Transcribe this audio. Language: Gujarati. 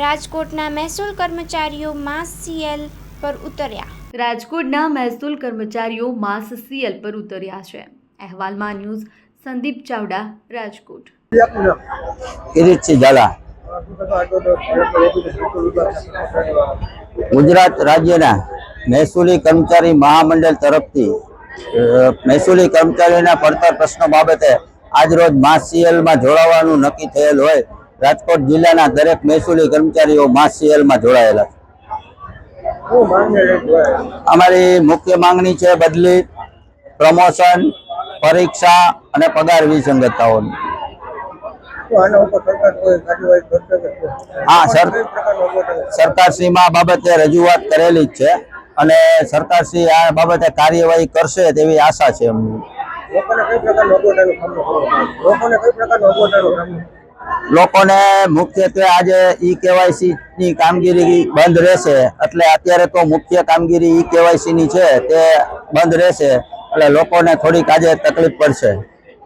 રાજકોટના મહેસૂલ કર્મચારીઓ માસ સીએલ પર ઉતર્યા. રાજકોટના મહેસૂલ કર્મચારીઓ માસ સીએલ પર ઉતર્યા છે. અહેવાલમાં ન્યૂઝ સંદીપ ચાવડા, રાજકોટ. કિરીટસિંહ ઝાલા ગુજરાત રાજ્યના મહેસૂલી કર્મચારી મહામંડળ તરફથી મહેસૂલી કર્મચારીના પડતર પ્રશ્નો બાબતે આજરોજ માસ સીએલમાં જોડાવાનું નક્કી થયેલ હોય રાજકોટ જિલ્લાના દરેક મહેસૂલી કર્મચારીઓ માસ સીએલમાં જોડાયેલા છે. અમારી મુખ્ય માંગણી છે બદલી, પ્રમોશન, પરીક્ષા અને પગાર વિસંગતતાઓની. હા, સરકારશ્રીમાં આ બાબતે રજૂઆત કરેલી જ છે અને સરકારશ્રી આ બાબતે કાર્યવાહી કરશે તેવી આશા છે અમને. લોકોને મુખ્યત્વે આજે ઈ-કેવાયસી ની કામગીરી બંધ રહેશે, એટલે અત્યારે તો મુખ્ય કામગીરી ઈ-કેવાયસી ની છે તે બંધ રહેશે, એટલે લોકોને થોડીક આજે તકલીફ પડશે.